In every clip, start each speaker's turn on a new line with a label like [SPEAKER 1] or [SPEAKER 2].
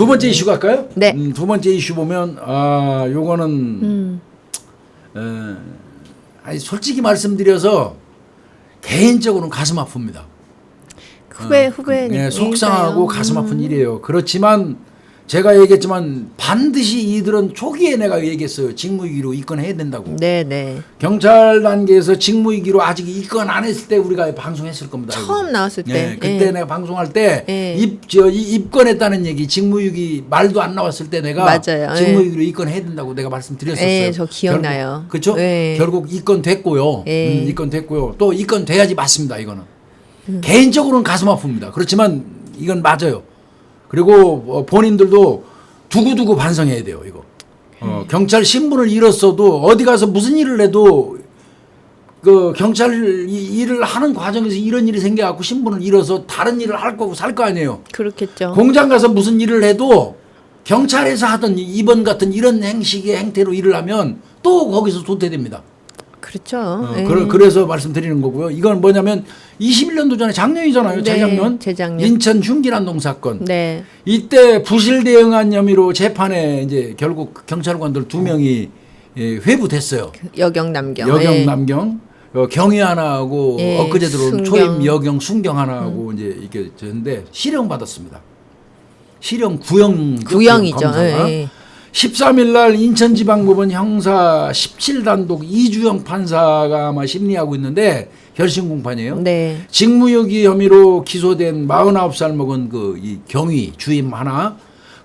[SPEAKER 1] 두 번째 이슈 갈까요?
[SPEAKER 2] 네.
[SPEAKER 1] 두 번째 이슈 보면 요거는 아니 솔직히 말씀드려서 개인적으로는 가슴 아픕니다.
[SPEAKER 2] 후배
[SPEAKER 1] 네, 속상하고 가슴 아픈 일이에요. 그렇지만 제가 얘기했지만 반드시 이들은 초기에 내가 얘기했어요. 직무유기로 입건해야 된다고.
[SPEAKER 2] 네네.
[SPEAKER 1] 경찰 단계에서 직무유기로 아직 입건 안 했을 때 우리가 방송했을 겁니다.
[SPEAKER 2] 처음
[SPEAKER 1] 이거.
[SPEAKER 2] 나왔을 때.
[SPEAKER 1] 네, 그때 내가 방송할 때
[SPEAKER 2] 예.
[SPEAKER 1] 입건했다는 얘기, 직무유기 말도 안 나왔을 때 내가
[SPEAKER 2] 맞아요.
[SPEAKER 1] 직무유기로 입건해야 된다고 내가 말씀드렸었어요.
[SPEAKER 2] 예, 저 기억나요.
[SPEAKER 1] 그렇죠?
[SPEAKER 2] 예.
[SPEAKER 1] 결국 입건됐고요.
[SPEAKER 2] 예.
[SPEAKER 1] 입건됐고요. 또 입건돼야지 맞습니다. 이거는 개인적으로는 가슴 아픕니다. 그렇지만 이건 맞아요. 그리고 본인들도 두고두고 반성해야 돼요. 이거 경찰 신분을 잃었어도 어디 가서 무슨 일을 해도 그 경찰 일을 하는 과정에서 이런 일이 생겨갖고 신분을 잃어서 다른 일을 할 거고 살 거 아니에요.
[SPEAKER 2] 그렇겠죠.
[SPEAKER 1] 공장 가서 무슨 일을 해도 경찰에서 하던 이번 같은 이런 행식의 행태로 일을 하면 또 거기서 도태됩니다.
[SPEAKER 2] 그렇죠. 예.
[SPEAKER 1] 그래서 말씀드리는 거고요. 이건 뭐냐면 21년도 전에 작년이잖아요.
[SPEAKER 2] 네,
[SPEAKER 1] 재작년.
[SPEAKER 2] 재작년.
[SPEAKER 1] 인천 흉기난동 사건.
[SPEAKER 2] 네.
[SPEAKER 1] 이때 부실 대응한 혐의로 재판에 이제 결국 경찰관들 2명이 회부됐어요.
[SPEAKER 2] 여경 남경.
[SPEAKER 1] 여경
[SPEAKER 2] 예.
[SPEAKER 1] 남경. 경위 하나 하고
[SPEAKER 2] 예,
[SPEAKER 1] 엊그제 들어온
[SPEAKER 2] 순경.
[SPEAKER 1] 초임 여경 순경 하나 하고 이제 이게 됐는데 실형 받았습니다. 실형
[SPEAKER 2] 구형이죠.
[SPEAKER 1] 검사가.
[SPEAKER 2] 예.
[SPEAKER 1] 13일 날 인천지방법원 형사 17단독 이주영 판사가 아마 심리하고 있는데 결심 공판이에요.
[SPEAKER 2] 네.
[SPEAKER 1] 직무유기 혐의로 기소된 49살 먹은 그 이 경위 주임 하나,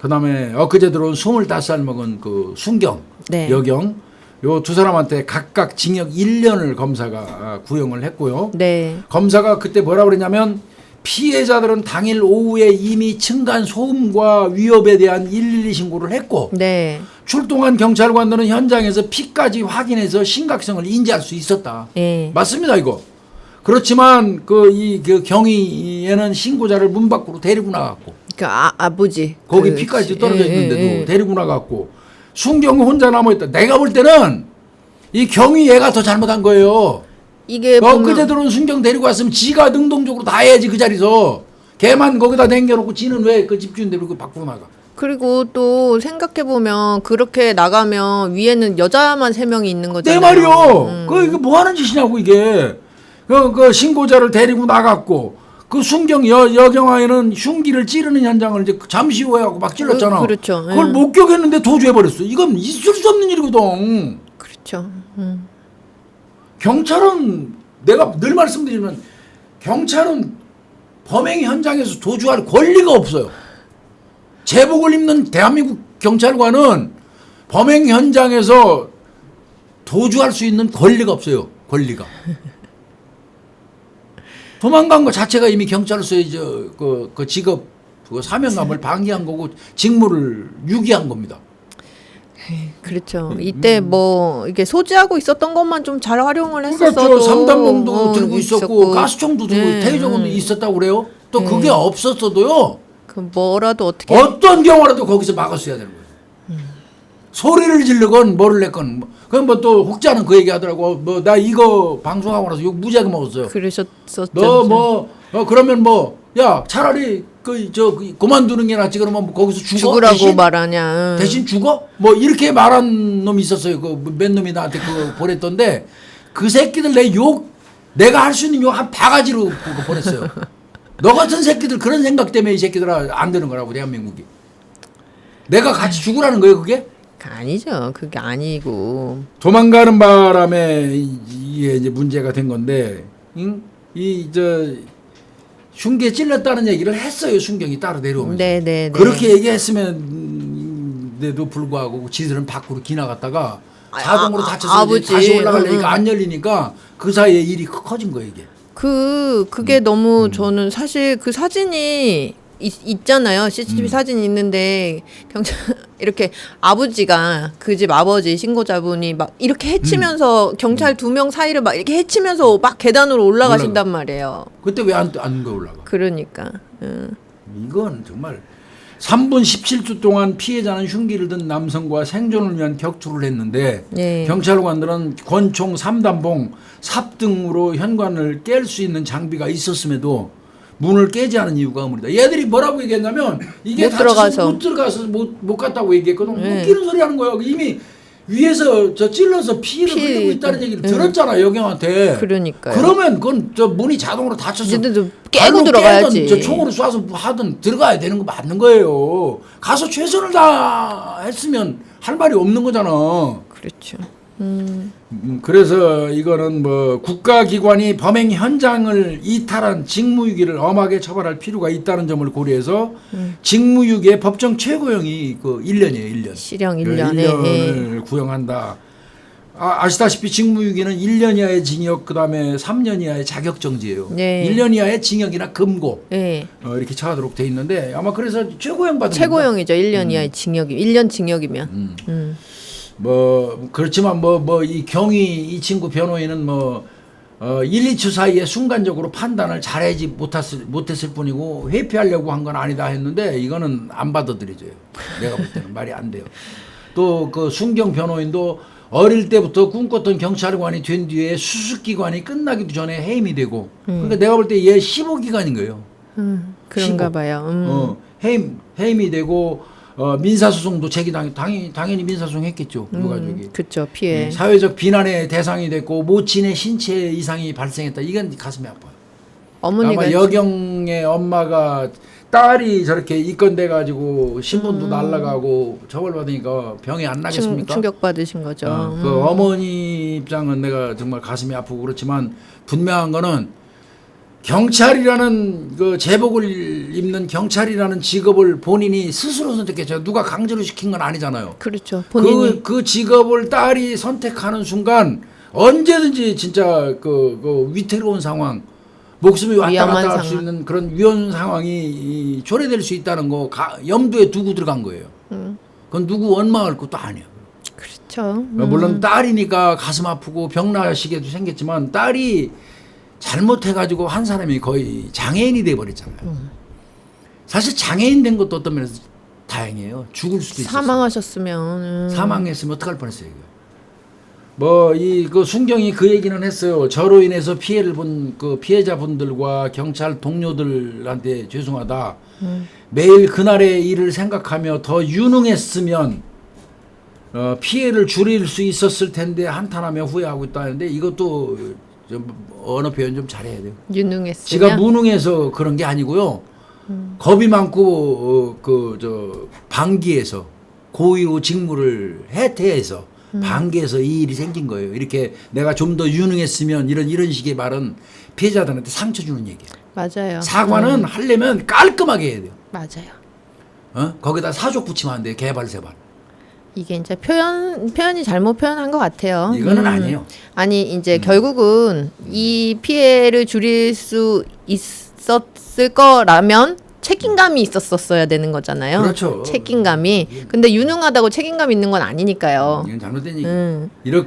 [SPEAKER 1] 그다음에 엊그제 들어온 25살 먹은 그 순경,
[SPEAKER 2] 네.
[SPEAKER 1] 여경, 요 두 사람한테 각각 징역 1년을 검사가 구형을 했고요.
[SPEAKER 2] 네.
[SPEAKER 1] 검사가 그때 뭐라고 그랬냐면 피해자들은 당일 오후에 이미 층간 소음과 위협에 대한 112 신고를 했고
[SPEAKER 2] 네.
[SPEAKER 1] 출동한 경찰관들은 현장에서 피까지 확인해서 심각성을 인지할 수 있었다.
[SPEAKER 2] 예.
[SPEAKER 1] 맞습니다, 이거. 그렇지만 그 경위에는 신고자를 문 밖으로 데리고 나갔고
[SPEAKER 2] 그 아버지.
[SPEAKER 1] 거기
[SPEAKER 2] 그
[SPEAKER 1] 피까지 떨어져
[SPEAKER 2] 예,
[SPEAKER 1] 있는데도
[SPEAKER 2] 예, 예.
[SPEAKER 1] 데리고 나갔고 순경은 혼자 남아있다. 내가 볼 때는 이 경위 얘가 더 잘못한 거예요.
[SPEAKER 2] 이게
[SPEAKER 1] 엊그제 들어온 순경 데리고 왔으면 지가 능동적으로 다 해야지 그 자리에서. 걔만 거기다 남겨놓고 지는 왜 그 집주인 데리고 밖으로 나가.
[SPEAKER 2] 그리고 또 생각해 보면 그렇게 나가면 위에는 여자만 3명이 있는 거잖아요.
[SPEAKER 1] 내 말이요. 이게 뭐 하는 짓이냐고 이게. 그 신고자를 데리고 나갔고 그 순경 여경아에는 흉기를 찌르는 현장을 이제 잠시 후에 하고 막 찔렀잖아.
[SPEAKER 2] 그렇죠.
[SPEAKER 1] 그걸
[SPEAKER 2] 예.
[SPEAKER 1] 목격했는데 도주해버렸어. 이건 있을 수 없는 일이거든.
[SPEAKER 2] 그렇죠.
[SPEAKER 1] 경찰은 내가 늘 말씀드리면 경찰은 범행 현장에서 도주할 권리가 없어요. 제복을 입는 대한민국 경찰관은 범행 현장에서 도주할 수 있는 권리가 없어요. 권리가. 도망간 것 자체가 이미 경찰로서의 그 직업 그 사명감을 방기한 거고 직무를 유기한 겁니다.
[SPEAKER 2] 그렇죠. 이때 뭐 이게 소지하고 있었던 것만 좀 잘 활용을
[SPEAKER 1] 그러니까
[SPEAKER 2] 했었어도
[SPEAKER 1] 삼단봉도 들고 있었고 가스총도 들고
[SPEAKER 2] 네.
[SPEAKER 1] 테이저건도 있었다고 그래요. 또 그게 없었어도요.
[SPEAKER 2] 그 뭐라도 어떻게
[SPEAKER 1] 어떤 경우라도 거기서 막았어야 되는 거예요. 소리를 지르건 뭐를 냈건 그럼 뭐 또 혹자는 그 얘기 하더라고. 뭐 나 이거 방송하고 나서 욕 무지하게 먹었어요.
[SPEAKER 2] 그러셨었죠.
[SPEAKER 1] 너 뭐 그러면 뭐 야 차라리 그만두는 게 낫지 그러면 뭐 거기서
[SPEAKER 2] 죽으라고
[SPEAKER 1] 대신?
[SPEAKER 2] 말하냐.
[SPEAKER 1] 대신 죽어? 뭐 이렇게 말한 놈이 있었어요. 그 몇 놈이 나한테 그거 보냈던데 그 새끼들 내가 할 수 있는 욕 한 바가지로 그거 보냈어요. 너 같은 새끼들 그런 생각 때문에 이 새끼들아 안 되는 거라고 대한민국이. 내가 같이 죽으라는 거예요 그게?
[SPEAKER 2] 아니죠. 그게 아니고.
[SPEAKER 1] 도망가는 바람에 이게 이제 문제가 된 건데, 흉기에 찔렸다는 얘기를 했어요. 순경이 따로 내려오면서.
[SPEAKER 2] 네.
[SPEAKER 1] 그렇게 얘기했음에도 불구하고 지들은 밖으로 기나갔다가 자동으로 다쳐서 이제 다시 올라가려니까 안 열리니까 그 사이에 일이 커진 거예요 이게.
[SPEAKER 2] 그게 너무 저는 사실 그 사진이 있잖아요. CCTV 사진이 있는데 경찰 이렇게 아버지가 그 집 아버지 신고자분이 막 이렇게 해치면서 경찰 2명 사이를 막 이렇게 해치면서 막 계단으로 올라가신단 말이에요.
[SPEAKER 1] 그때 왜 안 올라가?
[SPEAKER 2] 그러니까.
[SPEAKER 1] 이건 정말 3분 17초 동안 피해자는 흉기를 든 남성과 생존을 위한 격투를 했는데
[SPEAKER 2] 예.
[SPEAKER 1] 경찰관들은 권총 3단봉, 삽 등으로 현관을 깰 수 있는 장비가 있었음에도 문을 깨지 않은 이유가 의문이다. 얘들이 뭐라고 얘기했냐면 이게
[SPEAKER 2] 못 들어가서.
[SPEAKER 1] 못 들어가서 못 갔다고 얘기했거든.
[SPEAKER 2] 네.
[SPEAKER 1] 웃기는 소리 하는 거야. 이미 위에서 저 찔러서 피를 흘리고 있다는 얘기를 들었잖아 여경한테.
[SPEAKER 2] 그러니까요.
[SPEAKER 1] 그러면 그건 저 문이 자동으로 닫혀서
[SPEAKER 2] 이제도 깨고
[SPEAKER 1] 발로
[SPEAKER 2] 들어가야지.
[SPEAKER 1] 깨든 저 총으로 쏴서 하든 들어가야 되는 거 맞는 거예요. 가서 최선을 다 했으면 할 말이 없는 거잖아.
[SPEAKER 2] 그렇죠.
[SPEAKER 1] 그래서 이거는 뭐 국가기관이 범행 현장을 이탈한 직무유기를 엄하게 처벌할 필요가 있다는 점을 고려해서 직무유기의 법정 최고형이 그 1년이에요. 1년.
[SPEAKER 2] 실형
[SPEAKER 1] 그
[SPEAKER 2] 1년에
[SPEAKER 1] 1년을 구형한다. 아시다시피 직무유기는 1년 이하의 징역 그다음에 3년 이하의 자격정지예요.
[SPEAKER 2] 네.
[SPEAKER 1] 1년 이하의 징역이나 금고
[SPEAKER 2] 예.
[SPEAKER 1] 이렇게 처하도록 돼 있는데 아마 그래서 최고형 받은
[SPEAKER 2] 최고형이죠. 1년 이하의 징역이. 1년 징역이면.
[SPEAKER 1] 뭐 그렇지만 뭐 이 경위 이 친구 변호인은 뭐 1, 2초 사이에 순간적으로 판단을 잘하지 못했을 뿐이고 회피하려고 한 건 아니다 했는데 이거는 안 받아들여져요. 내가 볼 때는 말이 안 돼요. 또 그 순경 변호인도 어릴 때부터 꿈꿨던 경찰관이 된 뒤에 수습기관이 끝나기도 전에 해임이 되고 그러니까 내가 볼 때 얘 15기간인 거예요.
[SPEAKER 2] 그런가
[SPEAKER 1] 15.
[SPEAKER 2] 봐요.
[SPEAKER 1] 해임이 되고 민사소송도 당연히 민사소송 했겠죠. 그 가족이.
[SPEAKER 2] 그렇죠. 피해.
[SPEAKER 1] 사회적 비난의 대상이 됐고 모친의 신체 이상이 발생했다. 이건 가슴이 아파요.
[SPEAKER 2] 어머니가
[SPEAKER 1] 아마 여경의 엄마가 딸이 저렇게 입건돼 가지고 신분도 날라가고 처벌받으니까 병이 안 나겠습니까?
[SPEAKER 2] 충격 받으신 거죠.
[SPEAKER 1] 그 어머니 입장은 내가 정말 가슴이 아프고 그렇지만 분명한 거는 경찰이라는 그 제복을 입는 경찰이라는 직업을 본인이 스스로 선택했죠. 누가 강제로 시킨 건 아니잖아요.
[SPEAKER 2] 그렇죠. 본인이
[SPEAKER 1] 그 직업을 딸이 선택하는 순간 언제든지 진짜 그 위태로운 상황, 목숨이 왔다
[SPEAKER 2] 위험한
[SPEAKER 1] 갔다 할 수 있는 그런 위험 상황이 초래될 수 있다는 거 염두에 두고 들어간 거예요. 그건 누구 원망할 것도 아니에요.
[SPEAKER 2] 그렇죠.
[SPEAKER 1] 물론 딸이니까 가슴 아프고 병나시게도 생겼지만 딸이 잘못해가지고 한 사람이 거의 장애인이 돼버렸잖아요. 사실 장애인 된 것도 어떤 면에서 다행이에요. 죽을 수도 있었어요.
[SPEAKER 2] 사망하셨으면
[SPEAKER 1] 사망했으면 어떡할 뻔했어요. 이거. 뭐 그 순경이 그 얘기는 했어요. 저로 인해서 피해를 본 그 피해자분들과 경찰 동료들한테 죄송하다. 매일 그날의 일을 생각하며 더 유능했으면 피해를 줄일 수 있었을 텐데 한탄하며 후회하고 있다는데 이것도 좀 언어 표현 좀 잘해야 돼요.
[SPEAKER 2] 유능했으면
[SPEAKER 1] 지가 무능해서 그런 게 아니고요. 겁이 많고 방기에서 고의로 직무를 해태해서 방기에서 이 일이 생긴 거예요. 이렇게 내가 좀 더 유능했으면 이런 식의 말은 피해자들한테 상처 주는 얘기예요.
[SPEAKER 2] 맞아요.
[SPEAKER 1] 사과는 하려면 깔끔하게 해야 돼요.
[SPEAKER 2] 맞아요.
[SPEAKER 1] 거기다 사족 붙이면 안 돼요. 개발세발.
[SPEAKER 2] 이게 이제 표현이 잘못 표현한 것 같아요.
[SPEAKER 1] 이거는 아니에요.
[SPEAKER 2] 아니 이제 결국은 이 피해를 줄일 수 있었을 거라면 책임감이 있었어야 되는 거잖아요.
[SPEAKER 1] 그렇죠.
[SPEAKER 2] 책임감이. 근데 유능하다고 책임감 있는 건 아니니까요.
[SPEAKER 1] 이건 잘못된 얘기.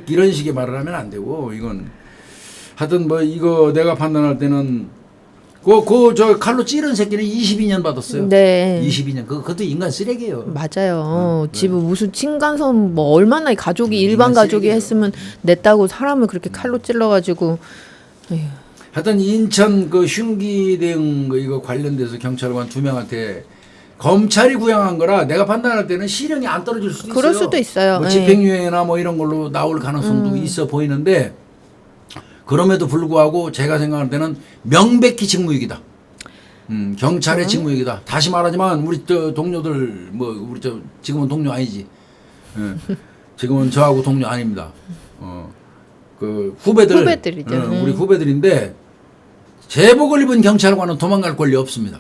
[SPEAKER 1] 이런 식의 말을 하면 안 되고 이건 하여튼 뭐 이거 내가 판단할 때는 저 칼로 찌른 새끼는 22년 받았어요.
[SPEAKER 2] 네.
[SPEAKER 1] 22년. 그것도 인간 쓰레기예요.
[SPEAKER 2] 맞아요. 집에 무슨 층간소음 뭐 얼마나 이 가족이 일반 가족이
[SPEAKER 1] 쓰레기예요.
[SPEAKER 2] 했으면 냈다고 사람을 그렇게 칼로 찔러가지고. 에휴.
[SPEAKER 1] 하여튼 인천 그 흉기대응 이거 관련돼서 경찰관 2명한테 검찰이 구형한 거라 내가 판단할 때는 실형이 안 떨어질 수도 있어요.
[SPEAKER 2] 그럴 수도 있어요.
[SPEAKER 1] 뭐
[SPEAKER 2] 예.
[SPEAKER 1] 집행유예나 뭐 이런 걸로 나올 가능성도 있어 보이는데 그럼에도 불구하고 제가 생각할 때는 명백히 직무유기다. 경찰의 직무유기다. 다시 말하지만 우리 동료들 뭐 우리 지금은 동료 아니지. 지금은 저하고 동료 아닙니다. 그 후배들이죠. 우리 후배들인데 제복을 입은 경찰관은 도망갈 권리 없습니다.